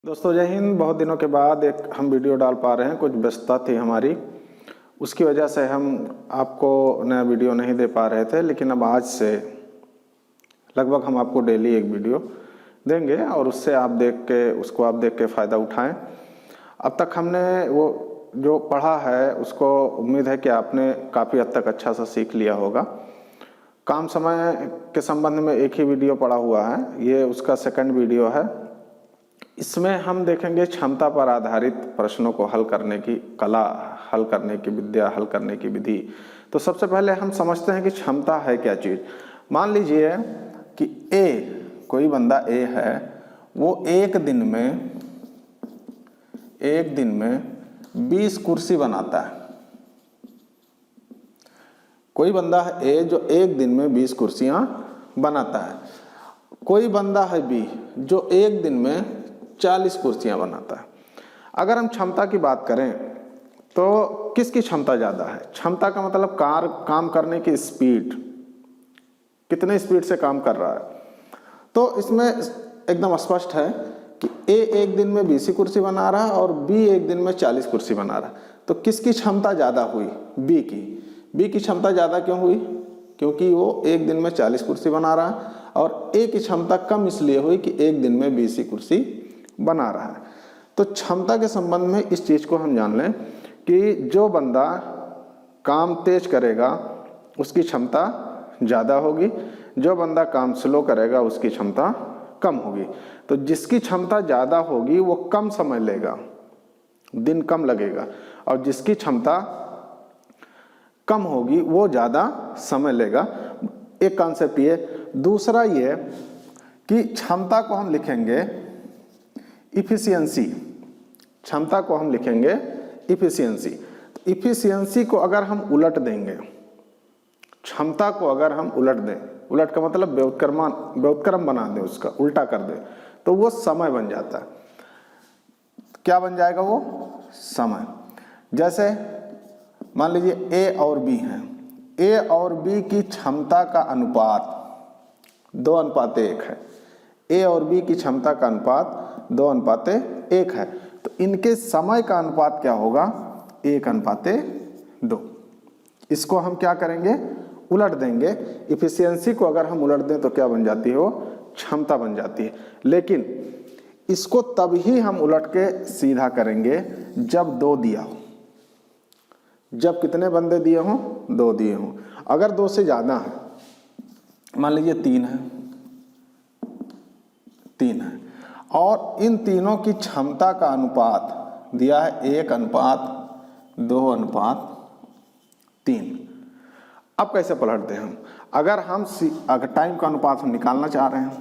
दोस्तों जय हिंद। बहुत दिनों के बाद एक हम वीडियो डाल पा रहे हैं, कुछ व्यस्तता थी हमारी, उसकी वजह से हम आपको नया वीडियो नहीं दे पा रहे थे। लेकिन अब आज से लगभग हम आपको डेली एक वीडियो देंगे और उससे आप देख के फ़ायदा उठाएं। अब तक हमने वो जो पढ़ा है उसको उम्मीद है कि आपने काफ़ी हद तक अच्छा सा सीख लिया होगा। काम समय के संबंध में एक ही वीडियो पड़ा हुआ है, ये उसका सेकंड वीडियो है। इसमें हम देखेंगे क्षमता पर आधारित प्रश्नों को हल करने की कला, हल करने की विद्या, हल करने की विधि। तो सबसे पहले हम समझते हैं कि क्षमता है क्या चीज़। मान लीजिए कि कोई बंदा ए है, वो एक दिन में 20 कुर्सी बनाता है। कोई बंदा है ए जो एक दिन में 20 कुर्सियां बनाता है। कोई बंदा है बी जो एक दिन में 40 कुर्सियां बनाता है। अगर हम क्षमता की बात करें तो किसकी क्षमता ज़्यादा है? क्षमता का मतलब काम करने की स्पीड, कितने स्पीड से काम कर रहा है। तो इसमें एकदम स्पष्ट है कि ए एक दिन में 20 कुर्सी बना रहा है और बी एक दिन में 40 कुर्सी बना रहा है। तो किसकी क्षमता ज़्यादा हुई? बी की क्षमता ज़्यादा क्यों हुई? क्योंकि वो एक दिन में 40 कुर्सी बना रहा है और ए की क्षमता कम इसलिए हुई कि एक दिन में 20 कुर्सी बना रहा है। तो क्षमता के संबंध में इस चीज़ को हम जान लें कि जो बंदा काम तेज करेगा उसकी क्षमता ज़्यादा होगी, जो बंदा काम स्लो करेगा उसकी क्षमता कम होगी। तो जिसकी क्षमता ज़्यादा होगी वो कम समय लेगा, दिन कम लगेगा, और जिसकी क्षमता कम होगी वो ज़्यादा समय लेगा। एक कॉन्सेप्ट ये। दूसरा ये कि क्षमता को हम लिखेंगे इफिशियंसी। क्षमता को हम लिखेंगे इफिशियंसी। तो इफिशियंसी को अगर हम उलट देंगे, क्षमता को अगर हम उलट दें, उलट का मतलब व्युत्क्रम बना दें, उसका उल्टा कर दें, तो वो समय बन जाता है। क्या बन जाएगा वो? समय। जैसे मान लीजिए ए और बी हैं, ए और बी की क्षमता का अनुपात 2:1 है। ए और बी की क्षमता का अनुपात 2:1 है। तो इनके समय का अनुपात क्या होगा? 1:2। इसको हम क्या करेंगे? उलट देंगे। इफिशियंसी को अगर हम उलट दें तो क्या बन जाती है? वो क्षमता बन जाती है। लेकिन इसको तभी हम उलट के सीधा करेंगे जब 2 दिया हो। जब कितने बंदे दिए हों? 2 दिए हों। अगर 2 से ज़्यादा है, मान लीजिए 3 है और इन तीनों की क्षमता का अनुपात दिया है 1:2:3। अब कैसे पलटते हैं हम? अगर टाइम का अनुपात हम निकालना चाह रहे हैं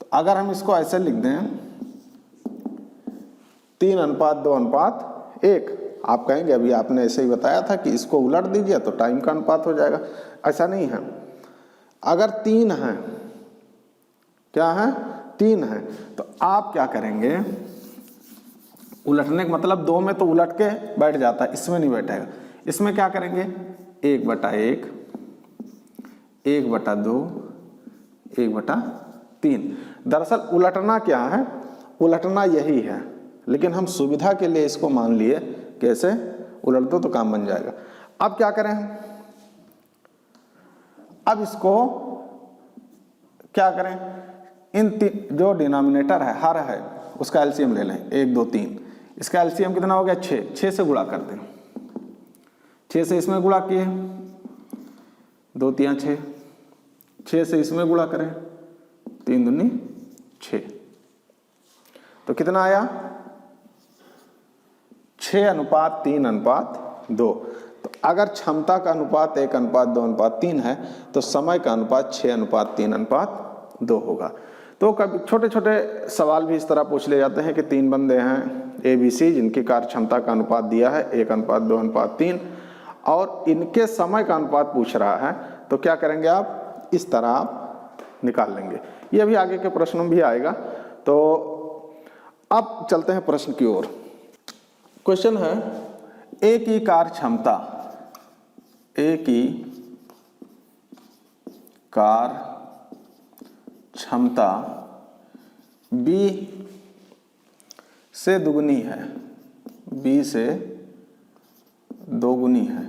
तो अगर हम इसको ऐसे लिख दें 3:2:1, आप कहेंगे अभी आपने ऐसे ही बताया था कि इसको उलट दीजिए तो टाइम का अनुपात हो जाएगा। ऐसा नहीं है। अगर 3 है, क्या है? 3 है, तो आप क्या करेंगे? उलटने का मतलब 2 में तो उलट के बैठ जाता है, इसमें नहीं बैठेगा। इसमें क्या करेंगे? 1/1, 1/2, 1/3। दरअसल उलटना क्या है? उलटना यही है, लेकिन हम सुविधा के लिए इसको मान लिए कैसे उलट दो तो काम बन जाएगा। अब क्या करें? अब इसको क्या करें? जो डिनोमिनेटर है, हर है, उसका एलसीएम ले लें। 1 2 3, इसका एलसीएम कितना हो गया? 6 से गुणा कर दें। 6 से इसमें गुणा किए, 2 3 6, 6 से इसमें गुणा करें, 3 दूनी 6, तो कितना आया? 6:3:2। तो अगर क्षमता का अनुपात 1:2:3 है तो समय का अनुपात 6:3:2 होगा। तो कभी छोटे छोटे सवाल भी इस तरह पूछ ले जाते हैं कि 3 बंदे हैं ABC जिनकी कार्य क्षमता का अनुपात दिया है 1:2:3 और इनके समय का अनुपात पूछ रहा है, तो क्या करेंगे आप? इस तरह आप निकाल लेंगे। ये भी आगे के प्रश्नों में भी आएगा। तो अब चलते हैं प्रश्न की ओर। क्वेश्चन है, ए की कार्य क्षमता, ए की कार्य क्षमता बी से दुगनी है, b से दोगुनी है,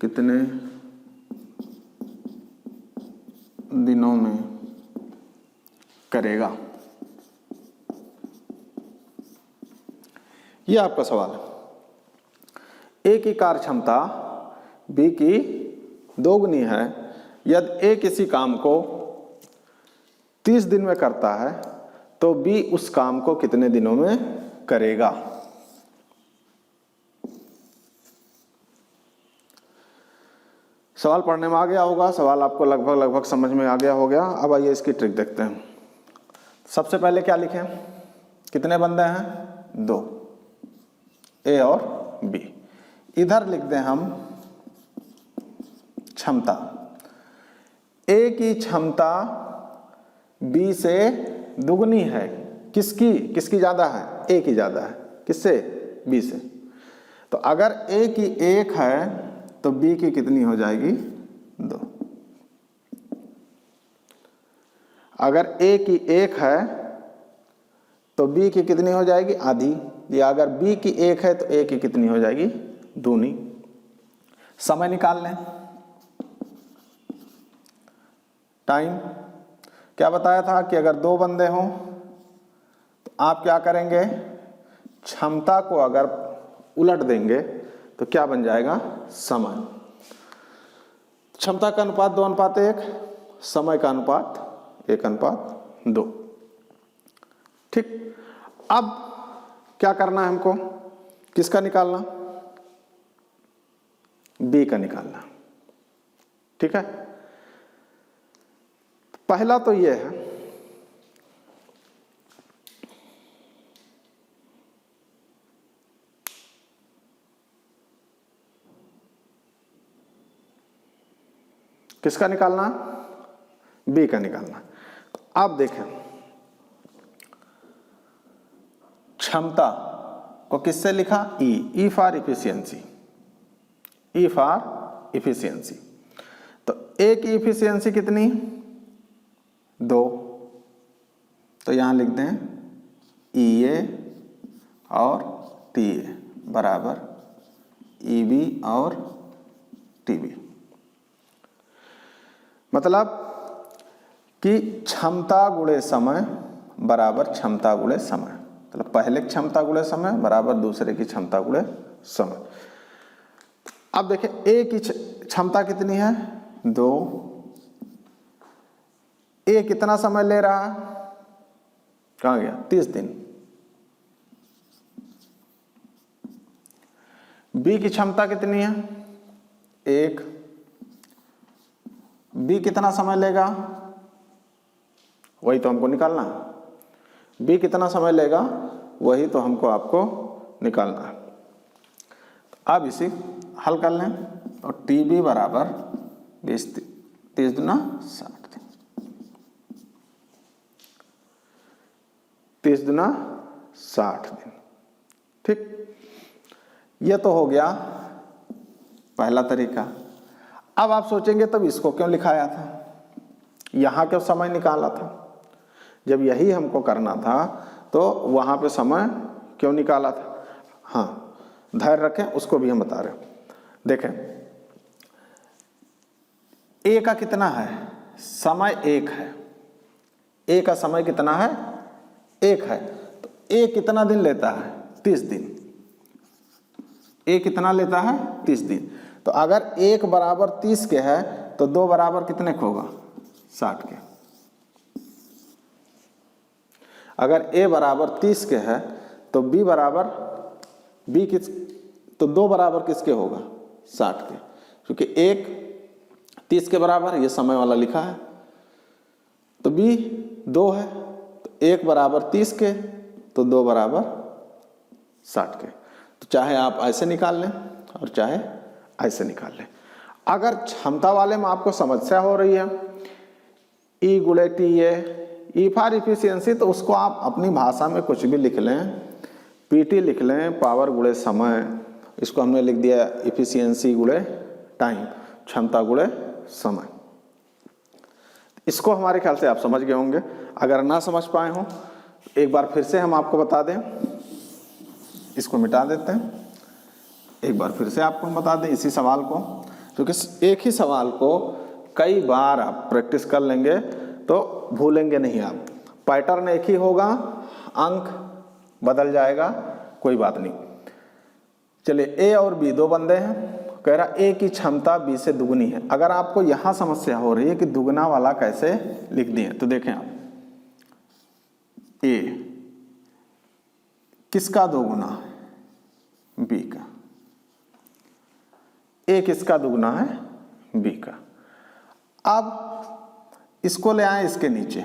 कितने दिनों में करेगा? ये आपका सवाल है। ए की कार्य क्षमता बी की दोगुनी है। यदि ए किसी काम को 30 दिन में करता है तो बी उस काम को कितने दिनों में करेगा? सवाल पढ़ने में आ गया होगा, सवाल आपको लगभग समझ में आ गया हो गया। अब आइए इसकी ट्रिक देखते हैं। सबसे पहले क्या लिखें? कितने बंदे हैं? 2, ए और बी। इधर लिख दें हम क्षमता। ए की क्षमता बी से दुगनी है। किसकी ज्यादा है? ए की ज्यादा है। किससे? बी से। तो अगर ए की 1 है तो बी की कितनी हो जाएगी? 2। अगर ए की 1 है तो बी की कितनी हो जाएगी? आधी। या अगर बी की 1 है तो ए की कितनी हो जाएगी? दूनी। समय निकाल लें। टाइम क्या बताया था कि अगर 2 बंदे हों तो आप क्या करेंगे? क्षमता को अगर उलट देंगे तो क्या बन जाएगा? समय। क्षमता का अनुपात 2:1, समय का अनुपात 1:2। ठीक। अब क्या करना है हमको? किसका निकालना? बी का निकालना। ठीक है। पहला तो ये है किसका निकालना? बी का निकालना। तो आप देखें, क्षमता को किससे लिखा? E for efficiency. E for efficiency. तो ए की इफिशियंसी कितनी? 2। तो यहां लिख दें ई ए और टी ए बराबर ई बी और टी बी। मतलब कि क्षमता गुणे समय बराबर क्षमता गुणे समय। मतलब पहले क्षमता गुणे समय बराबर दूसरे की क्षमता गुणे समय। अब देखें ए की क्षमता कितनी है? 2। ए कितना समय ले रहा है? कहां गया? 30 दिन। बी की क्षमता कितनी है? 1। बी कितना समय लेगा? वही तो हमको निकालना है। बी कितना समय लेगा? वही तो हमको आपको निकालना है। अब इसे हल कर लें और टी बी बराबर 20 30 दूना 60 दिन। 30 दूना 60 दिन। ठीक। यह तो हो गया पहला तरीका। अब आप सोचेंगे तब इसको क्यों लिखाया था? यहां क्यों समय निकाला था? जब यही हमको करना था तो वहां पे समय क्यों निकाला था? हाँ, धैर्य रखें, उसको भी हम बता रहे हैं। देखें, ए का कितना है? समय 1 है। ए का समय कितना है? 1 है। तो ए कितना दिन लेता है? 30 दिन। ए कितना लेता है? 30 दिन। तो अगर 1 बराबर 30 के है तो 2 बराबर कितने के होगा? 60 के। अगर ए बराबर 30 के है तो बी बराबर तो 2 बराबर किसके होगा? 60 के। क्योंकि 1 30 के बराबर, ये समय वाला लिखा है, तो बी 2 है। तो 1 बराबर 30 के तो 2 बराबर 60 के। तो चाहे आप ऐसे निकाल लें और चाहे ऐसे निकाल लें। अगर क्षमता वाले में आपको समस्या हो रही है ई गुणे T A, E for efficiency, तो उसको आप अपनी भाषा में कुछ भी लिख लें। पीटी लिख लें, पावर गुणे समय। इसको हमने लिख दिया इफिशियंसी गुणे टाइम, क्षमता गुणे समय। इसको हमारे ख्याल से आप समझ गए होंगे। अगर ना समझ पाए हों एक बार फिर से हम आपको बता दें, इसको मिटा देते हैं, एक बार फिर से आपको हम बता दें इसी सवाल को, क्योंकि एक ही सवाल को कई बार आप प्रैक्टिस कर लेंगे तो भूलेंगे नहीं आप। पैटर्न एक ही होगा, अंक बदल जाएगा, कोई बात नहीं। चलिए, ए और बी दो बंदे हैं, कह रहा ए की क्षमता बी से दुगनी है। अगर आपको यहां समस्या हो रही है कि दुगना वाला कैसे लिख दिए, तो देखें आप, ए किसका दोगुना है? बी का। ए किसका दुगना है? बी का। अब इसको ले आए इसके नीचे,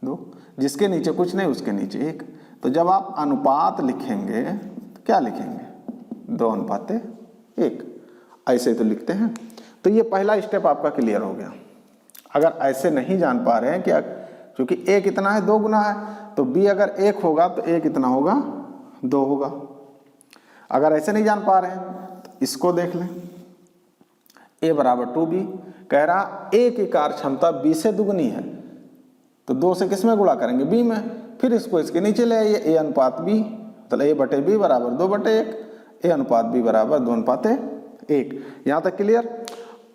दो, जिसके नीचे कुछ नहीं उसके नीचे एक। तो जब आप अनुपात लिखेंगे तो क्या लिखेंगे? 2:1, ऐसे तो लिखते हैं। तो ये पहला स्टेप आपका क्लियर हो गया। अगर ऐसे नहीं जान पा रहे हैं कि क्योंकि ए कितना है? 2 गुना है, तो बी अगर 1 होगा तो ए कितना होगा? 2 होगा। अगर ऐसे नहीं जान पा रहे हैं तो इसको देख लें, ए बराबर 2b। कह रहा ए की कार्य क्षमता बी से दुगनी है, तो 2 से किस में गुणा करेंगे? बी में। फिर इसको इसके नीचे ले आइए, ए अनुपात बी, तो ए बटे बी बराबर 2/1, ए अनुपात बी बराबर 2:1। यहां तक क्लियर।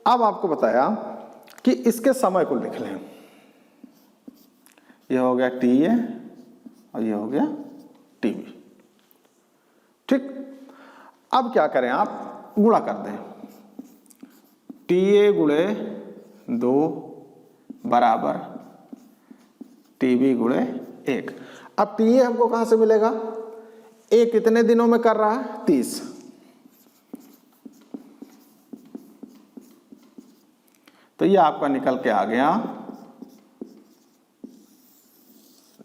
अब आपको बताया कि इसके समय को लिख लें। यह हो गया टी ए और यह हो गया टी बी। ठीक, अब क्या करें आप? गुणा कर दें। टी ए गुणे 2 बराबर टी बी गुणे 1। अब टी ए हमको कहां से मिलेगा? ए कितने दिनों में कर रहा है? 30। तो ये आपका निकल के आ गया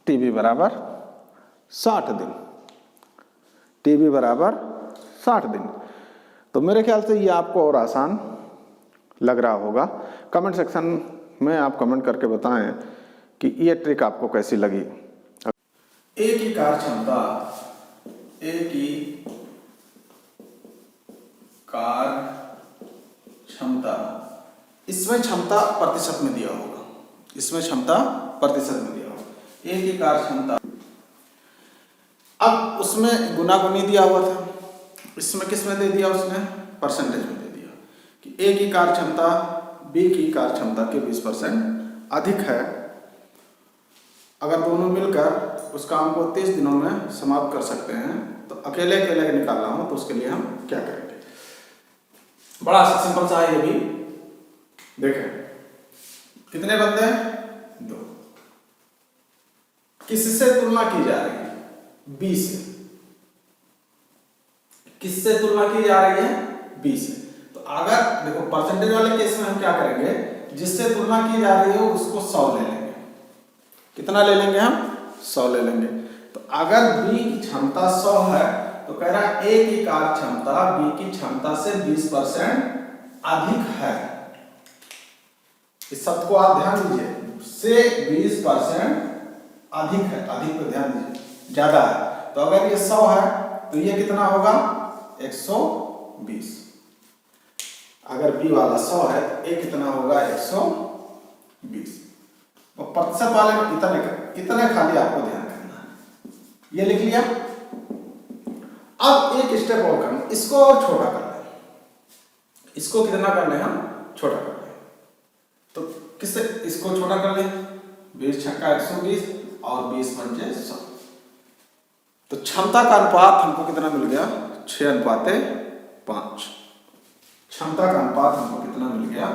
टी बी बराबर 60 दिन। टी बी बराबर 60 दिन। तो मेरे ख्याल से ये आपको और आसान लग रहा होगा। कमेंट सेक्शन में आप कमेंट करके बताएं कि ये ट्रिक आपको कैसी लगी। ए की कार्य क्षमता, ए की कार्य क्षमता, इसमें क्षमता प्रतिशत में दिया होगा, इसमें क्षमता प्रतिशत में दिया होगा। ए की कार्य क्षमता, अब उसमें गुना गुनी दिया हुआ था, इसमें किस में दे दिया? उसने परसेंटेज में दे दिया कि ए की कार्य क्षमता बी की कार्य क्षमता के 20% अधिक है। अगर दोनों मिलकर उस काम को 30 दिनों में समाप्त कर सकते हैं, तो अकेले अकेले निकालना हो तो उसके लिए हम क्या करेंगे? बड़ा सिंपल सा है ये भी। देखें, कितने बंदे हैं? 2। किससे तुलना की जा रही है? बी से। किससे तुलना की जा रही है? बी से। तो अगर देखो परसेंटेज वाले केस में हम क्या करेंगे? जिससे तुलना की जा रही है उसको 100 ले लेंगे। कितना ले लेंगे हम? 100 ले लेंगे। तो अगर बी की क्षमता 100 है तो कह रहा है ए की कार्य क्षमता बी की क्षमता से 20% अधिक है। इस शब्द को आप ध्यान दीजिए, से 20% अधिक है। अधिक पे ध्यान दीजिए, ज्यादा है। तो अगर ये 100 है तो ये कितना होगा? 120। अगर बी वाला 100 है तो ए कितना होगा? 120। और प्रतिशत वाले में इतने खाली आपको ध्यान रखना है। ये लिख लिया। अब एक स्टेप और करना, इसको और छोटा कर लें। इसको कितना कर लें हम? छोटा कर लें। तो किससे इसको छोटा कर लें? 20 छक्का 120 और 20 पंचे 100। तो क्षमता का अनुपात हमको कितना मिल गया? 6:5। क्षमता का अनुपात हमको कितना मिल गया?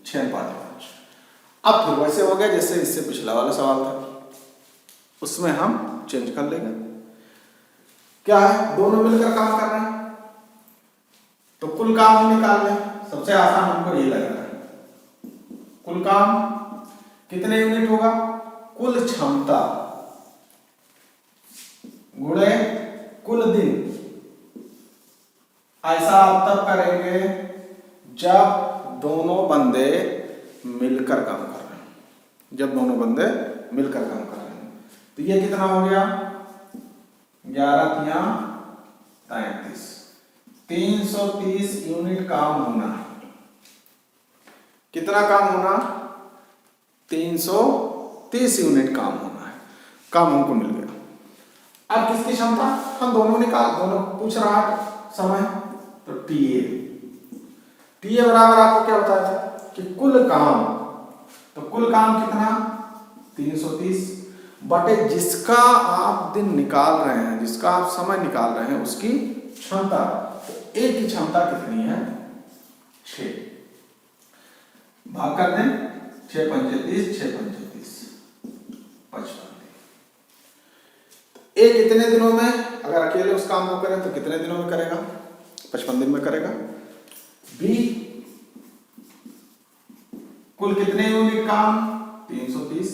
6:5। अब फिर वैसे हो गया जैसे इससे पिछला वाला सवाल था, उसमें हम चेंज कर लेंगे। क्या है? दोनों मिलकर काम कर रहे हैं तो कुल काम हम निकाल लें। सबसे आसान हमको यही लग रहा है। कुल काम कितने यूनिट होगा? कुल क्षमता गुणे कुल दिन। ऐसा आप तब करेंगे जब दोनों बंदे मिलकर काम कर रहे हैं। जब दोनों बंदे मिलकर काम कर रहे हैं तो ये कितना हो गया? 11 × 33। 330 यूनिट काम होना। कितना काम होना? 330 यूनिट काम होना है। काम हमको मिल गया। अब किसकी क्षमता? हम दोनों पूछ रहा है समय, तो TA बराबर आपको क्या बताया था कि कुल काम, तो कुल काम कितना? 330 बटे जिसका आप दिन निकाल रहे हैं, जिसका आप समय निकाल रहे हैं, उसकी क्षमता। तो A की क्षमता कितनी है? 6। भाग कर दें, 6 पंचे 30, 6 पंचे 30, 55। A कितने दिनों में, अगर अकेले उस काम को करें तो कितने दिनों में करेगा? 55 दिन में करेगा। B कुल कितने यूनिट काम? 330।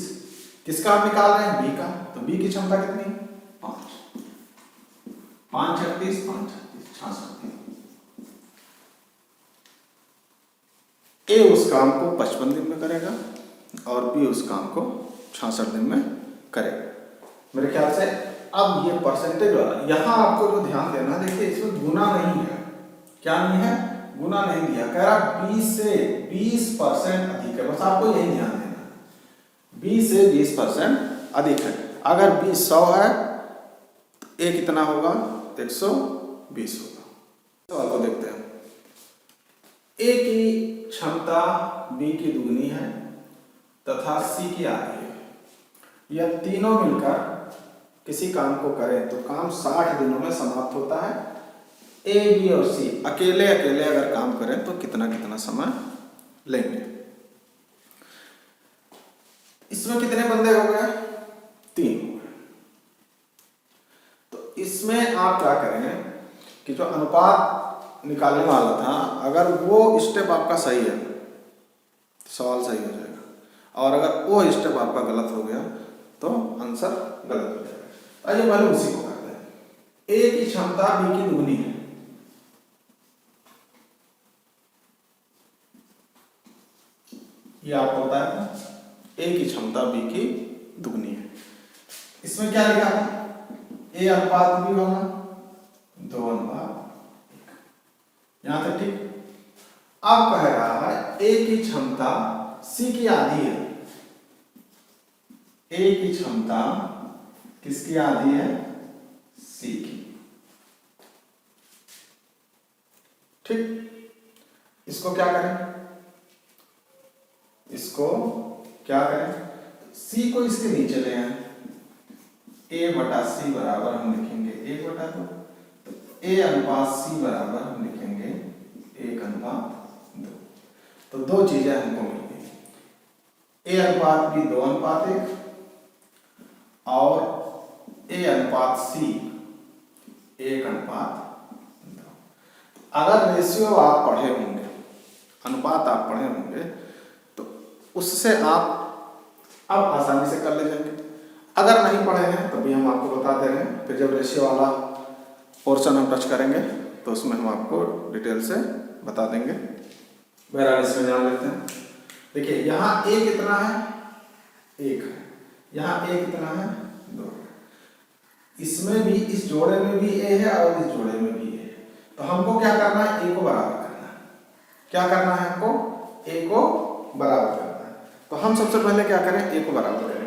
किसका आप निकाल रहे हैं? B का। तो B की क्षमता कितनी? 5। 5 36, 5 36, 66 दिन। A उस काम को 55 दिन में करेगा और B उस काम को 66 दिन में करेगा। मेरे ख्याल से अब ये परसेंटेज वाला, यहां आपको जो ध्यान देना, देखिए इसमें गुना नहीं है। क्या नहीं है? गुना नहीं दिया। कह रहा 20 से 20% अधिक है, बस आपको यही ध्यान देना। 20 से 20% अधिक है। अगर 20 100 है तो A कितना होगा? 120 होगा। सवाल को देखते हैं। A की क्षमता B की दुगनी है तथा C की आधी है। यह तीनों मिलकर किसी काम को करें तो काम 60 दिनों में समाप्त होता है। A, B और C अकेले अकेले अगर काम करें तो कितना कितना समय लेंगे? इसमें कितने बंदे हो गए? 3 हो गए। तो इसमें आप क्या करेंगे कि जो अनुपात निकालने वाला था, अगर वो स्टेप आपका सही है तो सवाल सही हो जाएगा, और अगर वो स्टेप आपका गलत हो गया तो आंसर गलत हो जाएगा। आइए पहले उसी को करते हैं। A की क्षमता B की दुगनी है। ये आपको पता है, A की क्षमता B की दुगनी है। इसमें क्या लिखा था? A अनुपात B होगा 2 अनुपात 1। यहां तक ठीक। अब कह रहा है A की क्षमता C की आधी है। A की क्षमता किसकी आधी है? C की। ठीक। इसको क्या करें? इसको क्या करें? C को इसके नीचे ले आए। A बटा C बराबर हम लिखेंगे 1 बटा 2। तो A अनुपात C बराबर हम लिखेंगे 1 अनुपात 2। तो दो चीजें हमको मिल गई। A अनुपात B 2 अनुपात 1 और A अनुपात C 1 अनुपात 2। अगर रेशियो आप पढ़े होंगे, अनुपात आप पढ़े होंगे, तो उससे आप अब आसानी से कर ले जाएंगे। अगर नहीं पढ़े हैं तो भी हम आपको बता दे रहे हैं। फिर जब रेशियो वाला पोर्शन हम टच करेंगे तो उसमें हम आपको डिटेल से बता देंगे। बहरहाल इसमें ध्यान लेते हैं। देखिए यहाँ A कितना है? 1 है। यहाँ A कितना है? 2। इसमें भी, इस जोड़े में भी A है और इस जोड़े में भी A है। तो हमको क्या करना है? A को बराबर करना है। क्या करना है हमको? A को बराबर करना है। तो हम सबसे पहले क्या करें? A को बराबर करें।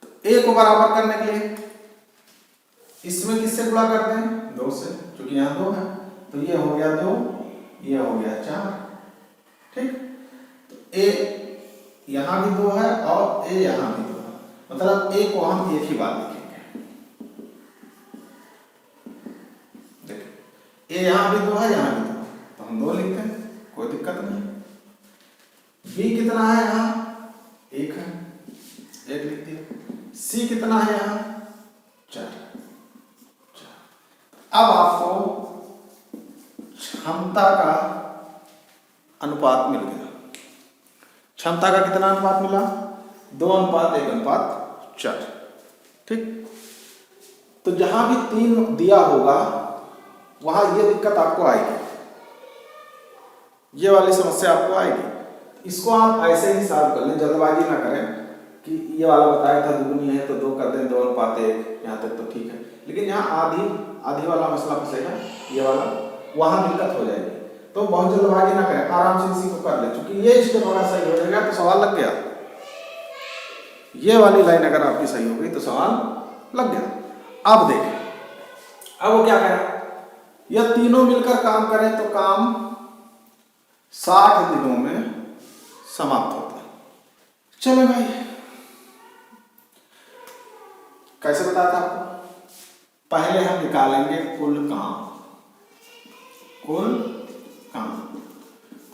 तो A को बराबर करने के लिए इसमें किससे गुणा करते हैं? 2 से, क्योंकि यहाँ 2 है। तो ये हो गया 2, ये हो गया 4। ठीक। तो A यहाँ भी 2 है और A यहाँ भी 2 है, मतलब A को हम एक ही बार लिखेंगे। देखिए A यहाँ भी 2 है, यहाँ भी 2 है, तो हम 2 लिखते हैं, कोई दिक्कत नहीं। B कितना है? यहाँ 1 है, 1 लिख दिया। C कितना है? यहाँ 4। अब आपको क्षमता का अनुपात मिल गया। क्षमता का कितना अनुपात मिला? 2 अनुपात 1 अनुपात 4। ठीक। तो जहां भी 3 दिया होगा वहां ये दिक्कत आपको आएगी, ये वाली समस्या आपको आएगी। इसको आप ऐसे ही सॉल्व कर लें, जल्दबाजी ना करें कि ये वाला बताया था दुगनी है तो 2 कर दें, 2 अनुपात बात है, यहाँ तक तो ठीक है, लेकिन यहाँ आधी वाला मसला फंसेगा, ये वाला, वहाँ दिक्कत हो जाएगी। तो बहुत जल्दबाजी ना करें, आराम से इसी को कर ले, क्योंकि ये स्टेप अगर सही हो जाएगा तो सवाल लग गया। ये वाली लाइन अगर आपकी सही हो गई तो सवाल लग गया। अब देखें, अब वो क्या कह रहा है, यह तीनों मिलकर काम करें तो काम 60 दिनों में समाप्त होता है। चलो भाई, कैसे बताया था आपको, पहले हम निकालेंगे कुल काम।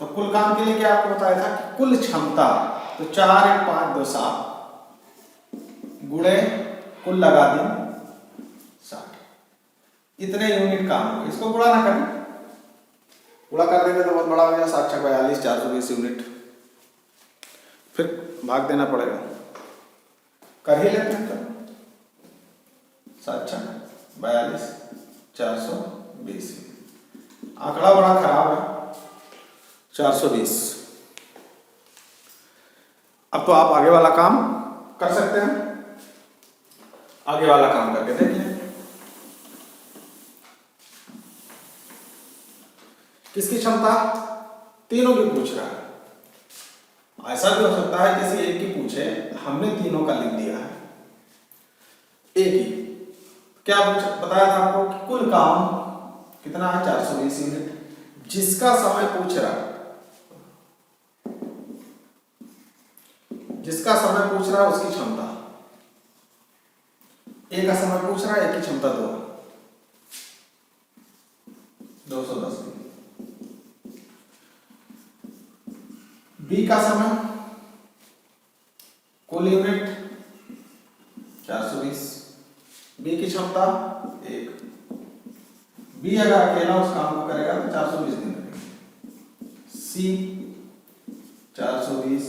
तो कुल काम के लिए क्या आपको बताया था कि कुल क्षमता, तो 4 1 5 2 7 गुणे कुल लगा दिन 60, इतने यूनिट काम हो। इसको गुणा ना करें, गुणा कर देंगे तो बहुत बड़ा हो जाएगा, 7 6 42 420 यूनिट, फिर भाग देना पड़ेगा, कर ही लेते हैं। 7 6 42 420, आंकड़ा बड़ा खराब है, 420। अब तो आप आगे वाला काम कर सकते हैं, आगे वाला काम करके देखिए। किसकी क्षमता, तीनों की पूछ रहा है। ऐसा भी हो सकता है किसी एक की पूछे, हमने तीनों का लिख दिया है, एक ही। क्या बताया था आपको कि कुल काम कितना है, 420 यूनिट। जिसका समय पूछ रहा है, जिसका समय पूछ रहा है उसकी क्षमता, ए का समय पूछ रहा है, एक की क्षमता 210 की। बी का समय, कुल यूनिट 420, बी की क्षमता 1। बी अगर अकेला उस काम को करेगा तो 420 दिन लगेंगे। सी 420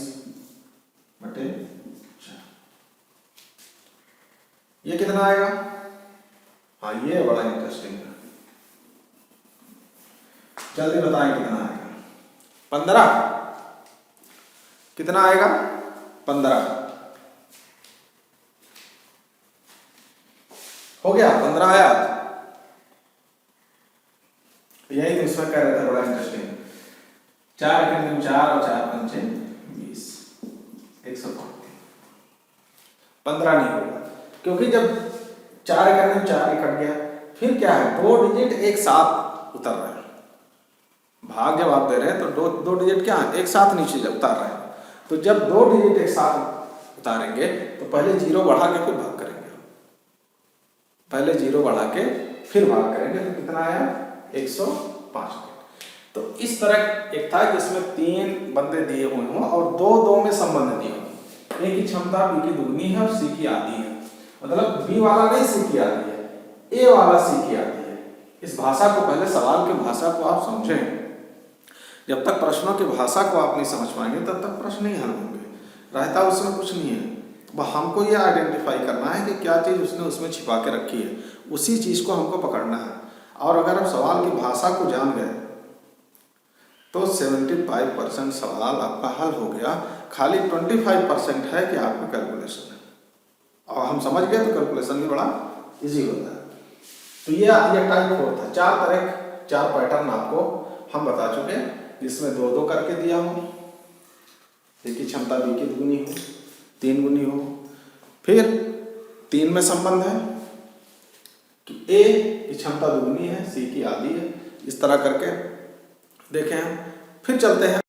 बटे 4, ये कितना आएगा, हाँ ये बड़ा इंटरेस्टिंग है, जल्दी बताएं कितना आएगा। 15, कितना आएगा, 15 हो गया, 15 आया। यही तो इसमें कह रहे थे, बड़ा इंटरेस्टिंग। 4 के 4 और 4 पंचे 20, 135। 15 नहीं होगा, क्योंकि जब 4 के 4 कट गया, फिर क्या है, 2 डिजिट एक साथ उतर रहे हैं। भाग जब आप दे रहे हैं तो दो डिजिट क्या है, एक साथ नीचे जब उतार रहे हैं। तो जब 2 डिजिट एक साथ उतारेंगे तो पहले 0 बढ़ा के फिर भाग करेंगे, पहले 0 बढ़ा के फिर भाग करेंगे, तो कितना आया, 105। तो इस तरह एक था कि इसमें 3 बंदे दिए हुए हों और 2 में संबंध दिए हों। ए की क्षमता बी की दुगनी है और सी की आधी है, मतलब बी वाला नहीं सी की आधी है, ए वाला सी की आधी है। इस भाषा को, पहले सवाल की भाषा को आप समझें। जब तक प्रश्नों की भाषा को आप नहीं समझ पाएंगे तब तक प्रश्न नहीं हल होंगे। रहता उसमें कुछ नहीं है, वह हमको यह आइडेंटिफाई करना है कि क्या चीज़ उसने उसमें छिपा के रखी है, उसी चीज़ को हमको पकड़ना है। और अगर हम सवाल की भाषा को जान गए तो 75% सवाल आपका हल हो गया। खाली 25% है कि आपका कैलकुलेशन है, और हम समझ गए तो कैलकुलेशन भी बड़ा इजी होता है। तो ये टाइप 4 था। 4 पैटर्न आपको हम बता चुके हैं, जिसमें 2 करके दिया हो, ए की क्षमता बी की दुगनी हो, 3 गुनी हो, फिर 3 में संबंध है कि ए की क्षमता दुगनी है, सी की आधी है। इस तरह करके देखें हम, फिर चलते हैं